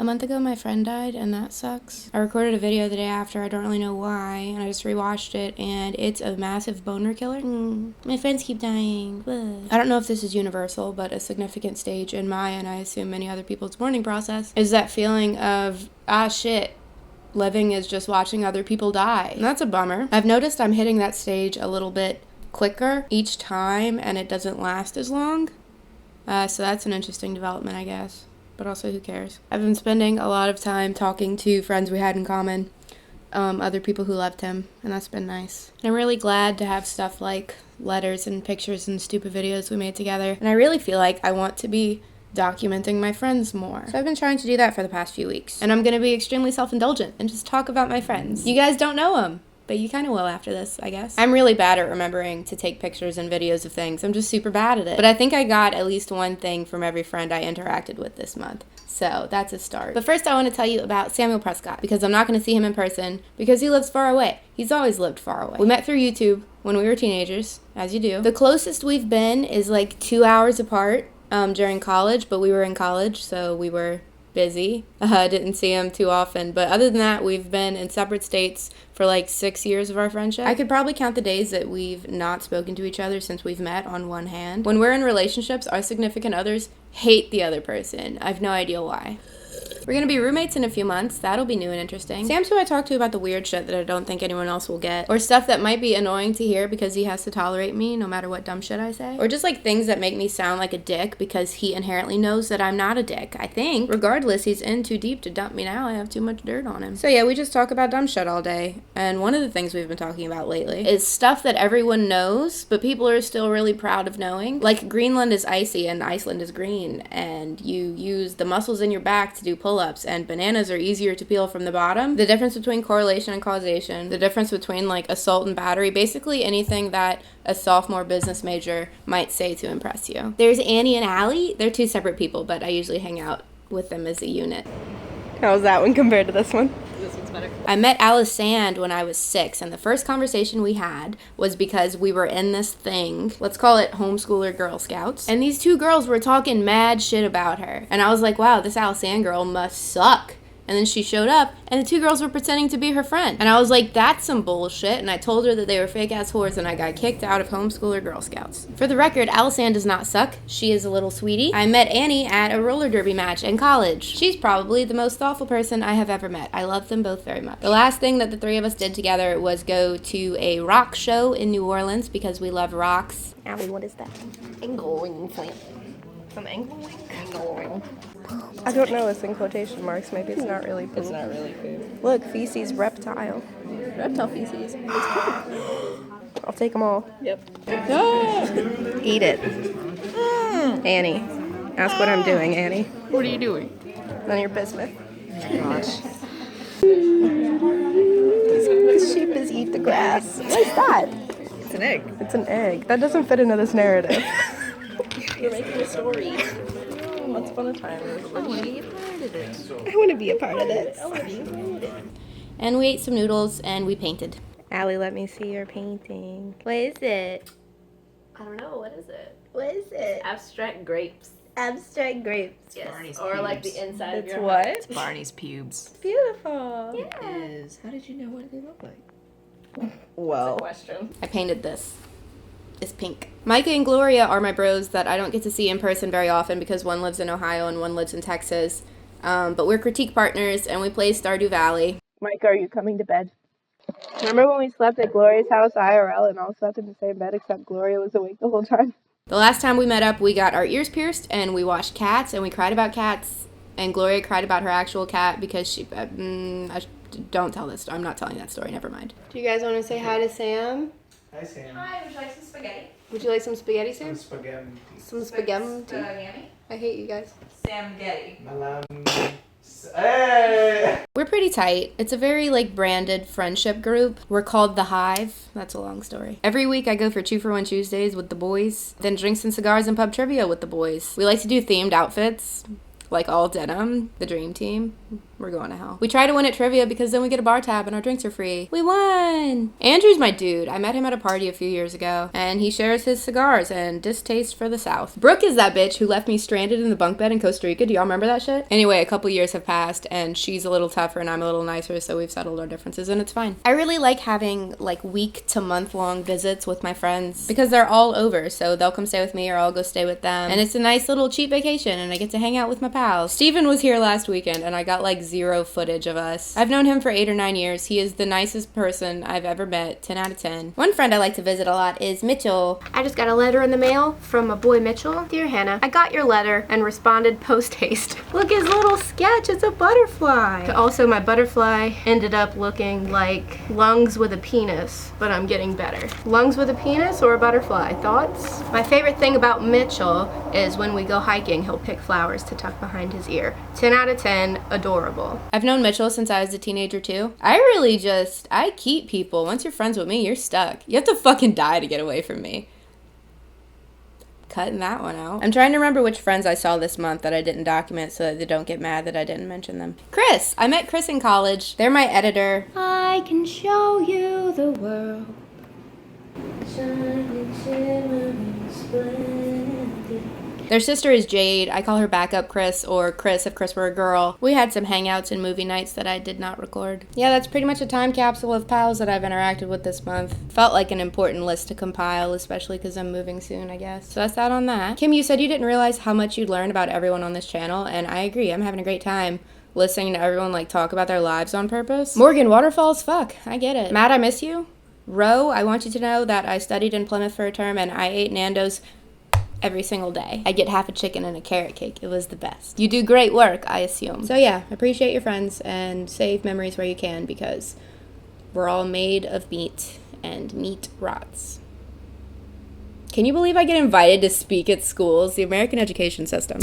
A month ago, my friend died, and that sucks. I recorded a video the day after, I don't really know why, and I just rewatched it, and it's a massive boner killer. My friends keep dying. Ugh. I don't know if this is universal, but a significant stage in my, and I assume many other people's mourning process, is that feeling of, ah shit, living is just watching other people die. And that's a bummer. I've noticed I'm hitting that stage a little bit quicker each time, and it doesn't last as long. So that's an interesting development, I guess. But also, who cares? I've been spending a lot of time talking to friends we had in common, other people who loved him, and that's been nice. And I'm really glad to have stuff like letters and pictures and stupid videos we made together. And I really feel like I want to be documenting my friends more. So I've been trying to do that for the past few weeks. And I'm gonna be extremely self-indulgent and just talk about my friends. You guys don't know them, but you kind of will after this, I guess. I'm really bad at remembering to take pictures and videos of things. I'm just super bad at it. But I think I got at least one thing from every friend I interacted with this month. So that's a start. But first I want to tell you about Samuel Prescott, because I'm not going to see him in person because he lives far away. He's always lived far away. We met through YouTube when we were teenagers, as you do. The closest we've been is like 2 hours apart during college, but we were in college, so we were busy. Didn't see him too often, but other than that, we've been in separate states for like 6 years of our friendship. I could probably count the days that we've not spoken to each other since we've met on one hand. When we're in relationships, our significant others hate the other person. I have no idea why. We're gonna be roommates in a few months. That'll be new and interesting. Sam's who I talk to about the weird shit that I don't think anyone else will get. Or stuff that might be annoying to hear because he has to tolerate me no matter what dumb shit I say. Or just like things that make me sound like a dick because he inherently knows that I'm not a dick, I think. Regardless, he's in too deep to dump me now. I have too much dirt on him. So yeah, we just talk about dumb shit all day. And one of the things we've been talking about lately is stuff that everyone knows, but people are still really proud of knowing. Like Greenland is icy and Iceland is green, and you use the muscles in your back to do pull-ups, and bananas are easier to peel from the bottom. The difference between correlation and causation, the difference between like assault and battery, basically anything that a sophomore business major might say to impress you. There's Annie and Allie. They're two separate people, but I usually hang out with them as a unit. How's that one compared to this one? This one's better. I met Alice Sand when I was 6, and the first conversation we had was because we were in this thing, let's call it homeschooler Girl Scouts, and these two girls were talking mad shit about her. And I was like, wow, this Alice Sand girl must suck. And then she showed up, and the two girls were pretending to be her friend. And I was like, that's some bullshit. And I told her that they were fake-ass whores, and I got kicked out of homeschooler Girl Scouts. For the record, Alice Ann does not suck. She is a little sweetie. I met Annie at a roller derby match in college. She's probably the most thoughtful person I have ever met. I love them both very much. The last thing that the three of us did together was go to a rock show in New Orleans because we love rocks. Allie, what is that? Angling plant. Some angling? Angling. I don't know, it's in quotation marks. Maybe it's not really poop. It's not really food. Look, feces reptile. Reptile feces. I'll take them all. Yep. Eat it. Annie. Ask what I'm doing, Annie. What are you doing? None of your business. Gosh. The sheep is eat the grass. What is that? It's an egg. It's an egg. That doesn't fit into this narrative. You're making a story. Once upon a time, I want to be a part of it. I want to be a part of this. I want to be a part of it. And we ate some noodles, and we painted. Allie, let me see your painting. What is it? I don't know. What is it? What is it? Abstract grapes. Abstract grapes. Yes. Barney's Or like pubes. the inside of It's your what? heart. It's Barney's pubes. Beautiful. Yeah. It is. How did you know what they look like? Well, Question. I painted this. It's pink. Micah and Gloria are my bros that I don't get to see in person very often because one lives in Ohio and one lives in Texas. But we're critique partners and we play Stardew Valley. Mike, are you coming to bed? Remember when we slept at Gloria's house IRL and all slept in the same bed except Gloria was awake the whole time? The last time we met up, we got our ears pierced and we watched Cats and we cried about cats. And Gloria cried about her actual cat because she... don't tell this. I'm not telling that story. Never mind. Do you guys want to say hi to Sam? Hi, Sam. Hi, would you like some spaghetti? Would you like some spaghetti, Sam? Some spaghetti. Some spaghetti? Spaghetti. I hate you guys. Samgetti. Hey! We're pretty tight. It's a very, branded friendship group. We're called the Hive. That's a long story. Every week I go for 2-for-1 Tuesdays with the boys, then drinks and cigars and pub trivia with the boys. We like to do themed outfits, like all denim, the dream team. we're going to hell. We try to win at trivia because then we get a bar tab and our drinks are free. We won! Andrew's my dude. I met him at a party a few years ago, and he shares his cigars and distaste for the South. Brooke is that bitch who left me stranded in the bunk bed in Costa Rica. Do y'all remember that shit? Anyway, a couple years have passed, and she's a little tougher and I'm a little nicer, so we've settled our differences, and it's fine. I really like having, like, week to month-long visits with my friends because they're all over, so they'll come stay with me or I'll go stay with them, and it's a nice little cheap vacation, and I get to hang out with my pals. Steven was here last weekend, and I got, like, 0 footage of us. I've known him for 8 or 9 years. He is the nicest person I've ever met. 10 out of 10. One friend I like to visit a lot is Mitchell. I just got a letter in the mail from my boy Mitchell. Dear Hannah, I got your letter and responded post haste. Look, his little sketch, it's a butterfly. Also, my butterfly ended up looking like lungs with a penis, but I'm getting better. Lungs with a penis or a butterfly? Thoughts? My favorite thing about Mitchell is when we go hiking, he'll pick flowers to tuck behind his ear. 10 out of 10, adorable. I've known Mitchell since I was a teenager too. I keep people. Once you're friends with me, you're stuck. You have to fucking die to get away from me. Cutting that one out. I'm trying to remember which friends I saw this month that I didn't document so that they don't get mad that I didn't mention them. Chris! I met Chris in college. They're my editor. I can show you the world. Shining, shimmering, splendid. Their sister is Jade. I call her Backup Chris, or Chris if Chris were a girl. We had some hangouts and movie nights that I did not record. Yeah, that's pretty much a time capsule of pals that I've interacted with this month. Felt like an important list to compile, especially because I'm moving soon, I guess. So that's that on that. Kim, you said you didn't realize how much you'd learn about everyone on this channel, and I agree. I'm having a great time listening to everyone, like, talk about their lives on purpose. Morgan, waterfalls, fuck. I get it. Matt, I miss you. Ro, I want you to know that I studied in Plymouth for a term, and I ate Nando's every single day. I get half a chicken and a carrot cake. It was the best. You do great work, I assume. So yeah, appreciate your friends and save memories where you can because we're all made of meat and meat rots. Can you believe I get invited to speak at schools? The American education system.